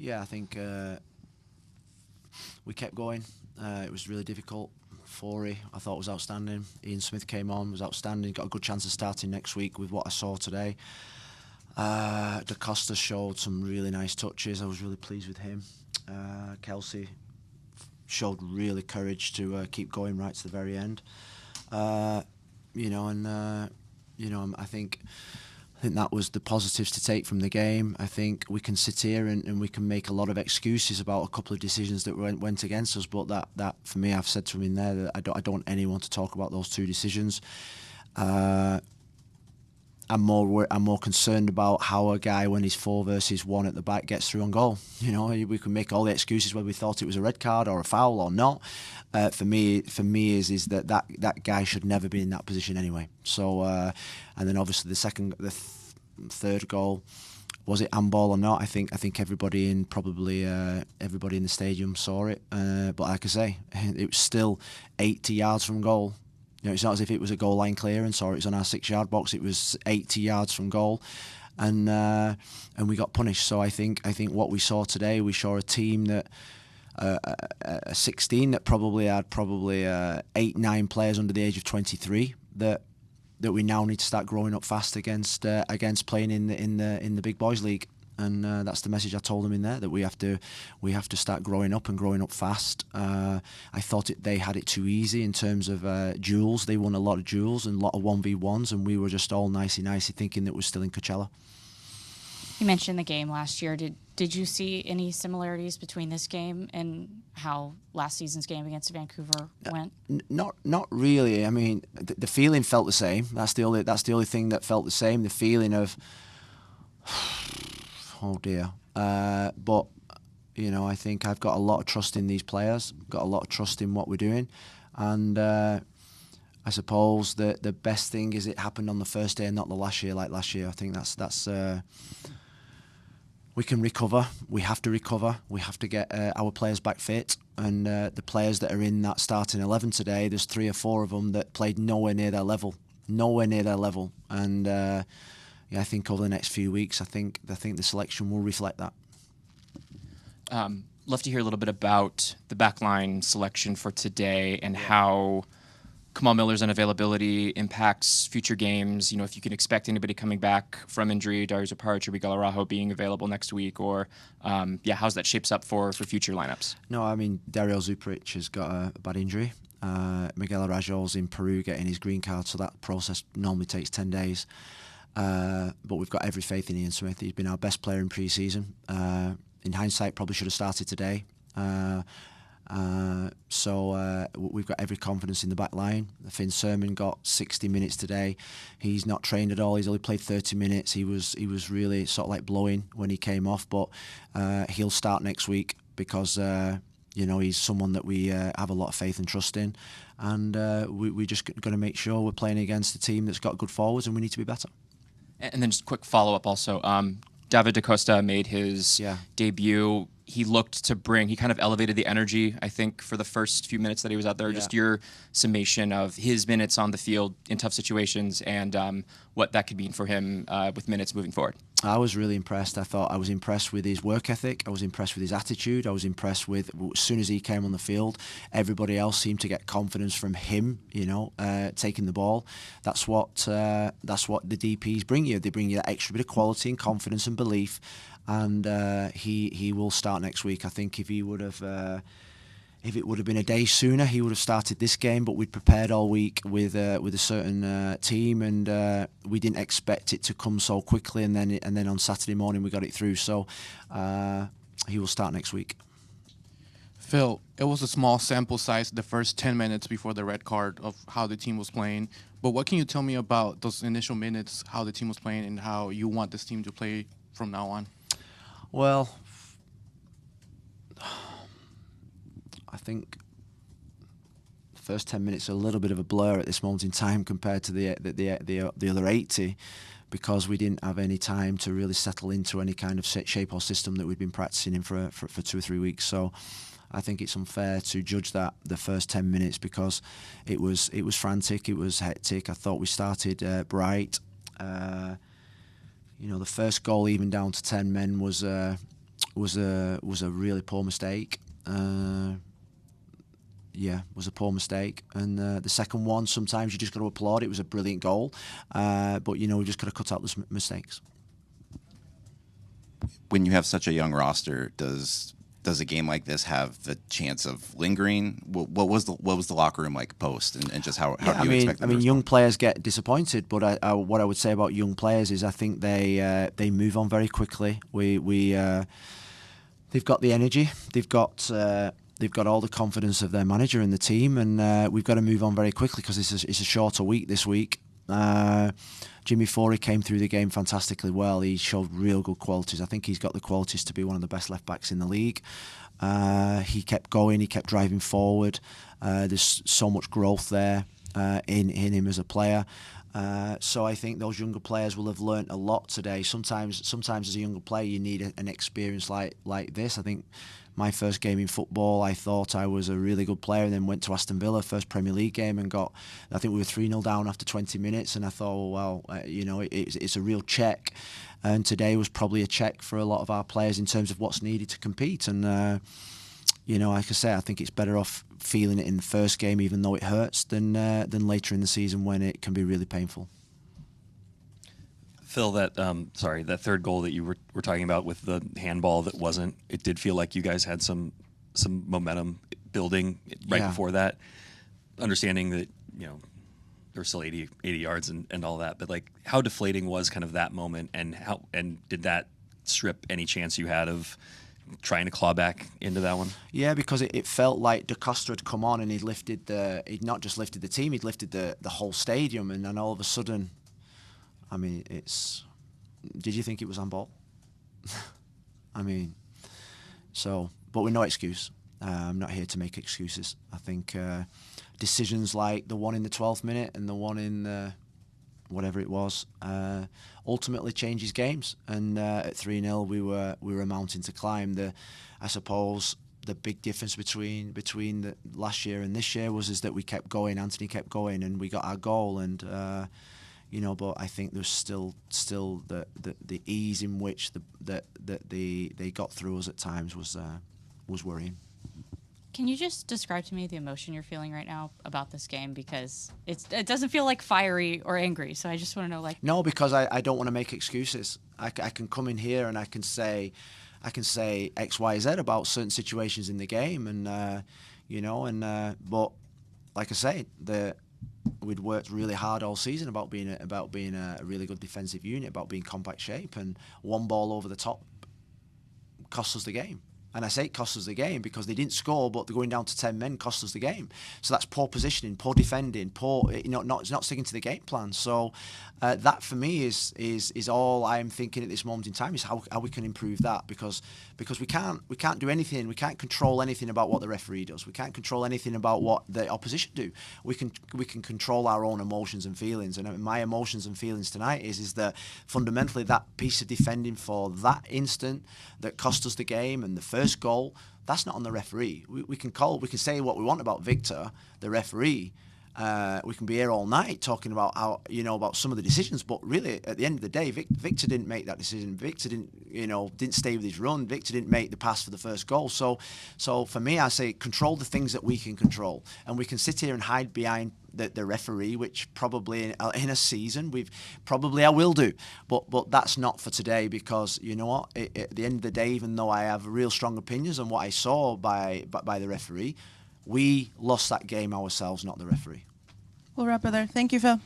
Yeah, I think we kept going. It was really difficult. Forey, I thought was outstanding. Ian Smith came on, was outstanding. Got a good chance of starting next week with what I saw today. Da Costa showed some really nice touches. I was really pleased with him. Kelsey showed really courage to keep going right to the very end. I think that was the positives to take from the game. I think we can sit here and we can make a lot of excuses about a couple of decisions that went against us, but that for me, I've said to him in there that I don't want anyone to talk about those two decisions. I'm more concerned about how a guy, when he's 4 versus 1 at the back, gets through on goal. We can make all the excuses whether we thought it was a red card or a foul or not. For me is that guy should never be in that position anyway. So, and then obviously the third goal, was it handball or not? I think everybody in the stadium saw it. But like I say, it was still 80 yards from goal. It's not as if it was a goal line clearance or it was on our 6-yard box. It was 80 yards from goal, and we got punished. So I think what we saw today, we saw a team that a 16 that probably had 8-9 players under the age of 23 that we now need to start growing up fast against playing in the big boys league. And that's the message I told them in there, that we have to start growing up and growing up fast. I thought they had it too easy in terms of duels. They won a lot of duels and a lot of 1v1s, and we were just all nicey thinking that we're still in Coachella. You mentioned the game last year. Did you see any similarities between this game and how last season's game against Vancouver went? Not really. I mean, the feeling felt the same. That's the only thing that felt the same. The feeling of oh dear. But I think I've got a lot of trust in these players. Got a lot of trust in what we're doing, and I suppose the best thing is it happened on the first day and not the last year. Like last year, I think that's. We can recover. We have to recover. We have to get our players back fit. And the players that are in that starting 11 today, there's 3 or 4 of them that played nowhere near their level. And I think over the next few weeks, I think the selection will reflect that. Love to hear a little bit about the backline selection for today and how Kamal Miller's unavailability impacts future games. If you can expect anybody coming back from injury, Darius Oparic or Miguel Araujo being available next week, or how's that shapes up for future lineups? No, I mean, Dario Zupric has got a bad injury. Miguel Araujo's in Peru getting his green card, so that process normally takes 10 days. But we've got every faith in Ian Smith. He's been our best player in pre-season. In hindsight, probably should have started today. So we've got every confidence in the back line. Finn Sermon got 60 minutes today. He's not trained at all. He's only played 30 minutes. He was really sort of like blowing when he came off, but he'll start next week because he's someone that we have a lot of faith and trust in, and we're just going to make sure we're playing against a team that's got good forwards, and we need to be better. And then just a quick follow-up also. David Da Costa made his debut. He looked to he kind of elevated the energy, I think, for the first few minutes that he was out there. Yeah. Just your summation of his minutes on the field in tough situations and what that could mean for him with minutes moving forward. I was really impressed. I was impressed with his work ethic. I was impressed with his attitude. I was impressed with, as soon as he came on the field, everybody else seemed to get confidence from him, taking the ball. That's what the DPs bring you. They bring you that extra bit of quality and confidence and belief. And he will start next week. I think if it would have been a day sooner, he would have started this game. But we'd prepared all week with a certain team, and we didn't expect it to come so quickly. And then on Saturday morning we got it through. So he will start next week. Phil, it was a small sample size the first 10 minutes before the red card of how the team was playing. But what can you tell me about those initial minutes, how the team was playing, and how you want this team to play from now on? Well, I think the first 10 minutes are a little bit of a blur at this moment in time compared to the other 80, because we didn't have any time to really settle into any kind of shape or system that we'd been practicing in for 2 or 3 weeks. So I think it's unfair to judge that the first 10 minutes, because it was frantic, it was hectic. I thought we started bright. The first goal, even down to 10 men, was was a really poor mistake. Was a poor mistake. And the second one, sometimes you just got to applaud. It was a brilliant goal, but we just got to cut out those mistakes. When you have such a young roster, does a game like this have the chance of lingering? What was the locker room like post, and just how do you expect them to respond? Young players get disappointed, but what I would say about young players is I think they move on very quickly. They've got the energy, they've got all the confidence of their manager and the team, and we've got to move on very quickly because it's a shorter week this week. Jimmy Forey came through the game fantastically well. He showed real good qualities. I think he's got the qualities to be one of the best left backs in the league. He kept going, he kept driving forward. There's so much growth there in him as a player. So I think those younger players will have learnt a lot today. Sometimes as a younger player, you need an experience like this. I think my first game in football, I thought I was a really good player, and then went to Aston Villa, first Premier League game, and I think we were 3-0 down after 20 minutes, and I thought, it's a real check. And today was probably a check for a lot of our players in terms of what's needed to compete. And, like I say, I think it's better off feeling it in the first game, even though it hurts, than later in the season when it can be really painful. Phil, that third goal that you were talking about with the handball it did feel like you guys had some momentum building right before that. Understanding that, there were still 80 yards and all that, but like how deflating was kind of that moment, and did that strip any chance you had of trying to claw back into that one? Yeah, because it felt like Da Costa had come on and he'd not just lifted the team, he'd lifted the whole stadium, and then all of a sudden, did you think it was on ball? But with no excuse. I'm not here to make excuses. I think decisions like the one in the 12th minute and the one in whatever it was ultimately changes games. And at 3-0, we were mounting to climb. I suppose the big difference between the last year and this year was that we kept going. Anthony kept going, and we got our goal. And but I think there's still the ease in which they got through us at times was worrying. Can you just describe to me the emotion you're feeling right now about this game? Because it doesn't feel like fiery or angry, so I just want to know, No, because I don't want to make excuses. I can come in here and I can say X, Y, Z about certain situations in the game, and but like I say, we'd worked really hard all season about being a really good defensive unit, about being compact shape, and one ball over the top cost us the game. And I say it cost us the game because they didn't score, but they're going down to 10 men cost us the game. So that's poor positioning, poor defending, not sticking to the game plan. So that for me is all I'm thinking at this moment in time, is how we can improve that, because we can't do anything, we can't control anything about what the referee does, we can't control anything about what the opposition do. We can control our own emotions and feelings, and my emotions and feelings tonight is that fundamentally that piece of defending for that instant that cost us the game and the first goal, that's not on the referee. We can say what we want about Victor, the referee. We can be here all night talking about about some of the decisions, but really at the end of the day, Victor didn't make that decision. Victor didn't stay with his run. Victor didn't make the pass for the first goal. So for me, I say control the things that we can control, and we can sit here and hide behind the referee, which probably in a season I will do, but that's not for today, because you know what? At the end of the day, even though I have real strong opinions on what I saw by the referee, we lost that game ourselves, not the referee. We'll wrap it there. Thank you, Phil.